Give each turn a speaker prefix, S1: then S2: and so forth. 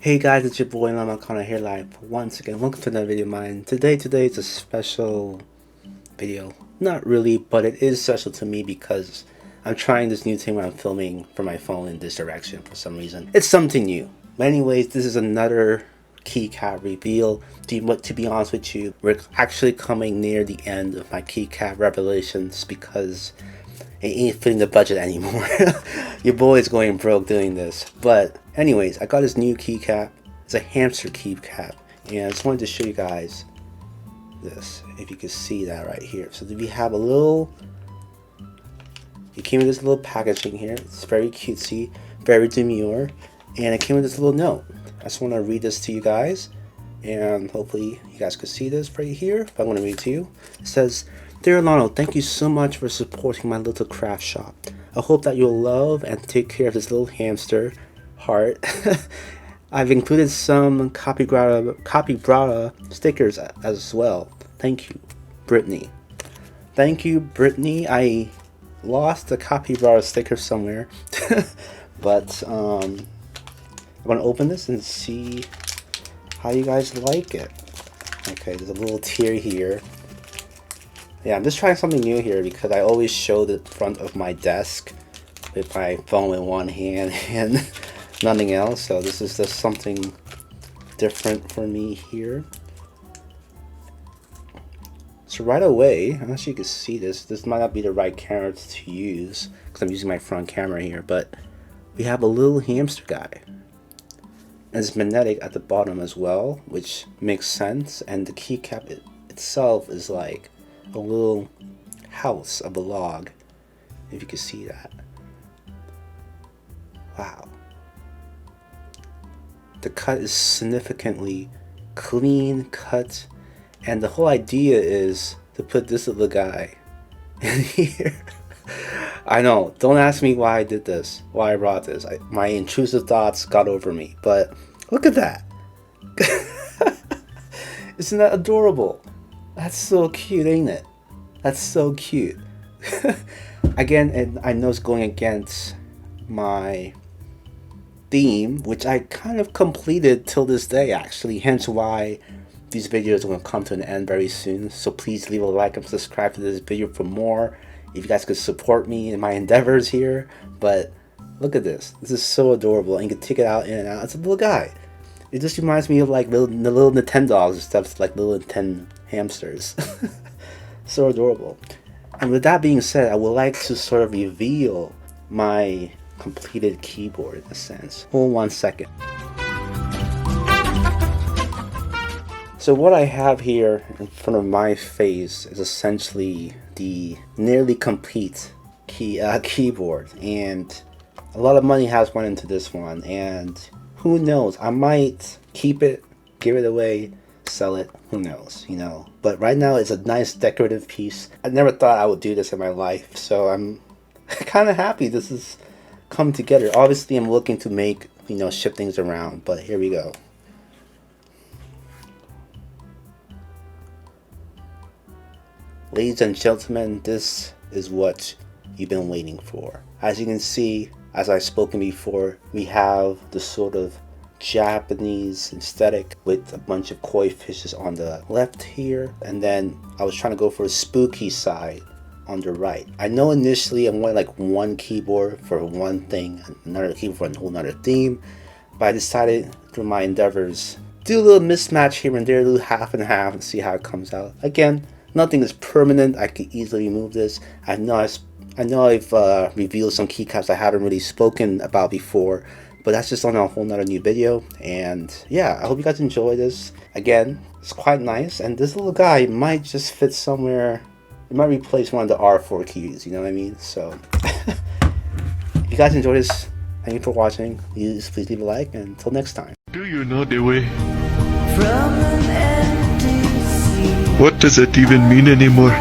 S1: Hey guys, it's your boy Mama Connor here live once again. Welcome to another video of mine. Today is a special video. Not really, but it is special to me because I'm trying this new thing where I'm filming from my phone in this direction for some reason. It's something new. But anyways, this is another keycap reveal. To be honest with you, we're actually coming near the end of my keycap revelations because it ain't fitting the budget anymore. Your boy is going broke doing this. But anyways, I got this new keycap. It's a Hamster Keycap, and I just wanted to show you guys this, if you can see that right here. So we have a little, it came with this little packaging here. It's very cutesy, very demure, and it came with this little note. I just want to read this to you guys, and hopefully you guys could see this right here. But I'm going to read it to you. It says, "Dear Lionel, thank you so much for supporting my little craft shop. I hope that you'll love and take care of this little hamster heart." I've included some capybara stickers as well. Thank you, Brittany. Thank you, Brittany. I lost the capybara sticker somewhere, but I'm gonna open this and see how you guys like it. Okay, there's a little tear here. Yeah, I'm just trying something new here because I always show the front of my desk with my phone in one hand and nothing else. So this is just something different for me here. So right away, I'm not sure you can see this. This might not be the right camera to use because I'm using my front camera here. But we have a little hamster guy. And it's magnetic at the bottom as well, which makes sense. And the keycap itself is like a little house of a log, if you can see that. Wow. The cut is significantly clean cut, and the whole idea is to put this little guy in here. I know, don't ask me why I did this, why I brought this. My intrusive thoughts got over me, but look at that. Isn't that adorable? That's so cute, ain't it? That's so cute. Again, and I know it's going against my theme, which I kind of completed till this day actually, hence why these videos are going to come to an end very soon. So please leave a like and subscribe to this video for more, if you guys could support me in my endeavors here. But look at this. This is so adorable, and you can take it out in and out. It's a little guy. It just reminds me of like the little Nintendogs and stuff, like little Nintendo hamsters. So adorable. And with that being said, I would like to sort of reveal my completed keyboard in a sense. Hold on 1 second. So what I have here in front of my face is essentially the nearly complete keyboard, and a lot of money has went into this one, and who knows, I might keep it, give it away, sell it, who knows, you know. But right now it's a nice decorative piece. I never thought I would do this in my life, so I'm kind of happy this has come together. Obviously I'm looking to make, you know, ship things around, but here we go. Ladies and gentlemen, this is what you've been waiting for. As you can see, as I've spoken before, we have the sort of Japanese aesthetic with a bunch of koi fishes on the left here, and then I was trying to go for a spooky side on the right. I know initially I wanted like one keyboard for one thing, another keyboard for a whole nother theme, but I decided through my endeavors do a little mismatch here and there, a little half and half, and see how it comes out. Again, nothing is permanent. I could easily remove this. I know I've revealed some keycaps I haven't really spoken about before, but that's just on a whole nother new video. And yeah, I hope you guys enjoy this. Again, it's quite nice, and this little guy might just fit somewhere. It might replace one of the R4 keys, you know what I mean? So if you guys enjoy this, thank you for watching. Please leave a like, and until next time.
S2: Do you know the way?
S3: From an empty sea,
S2: What does it even mean anymore?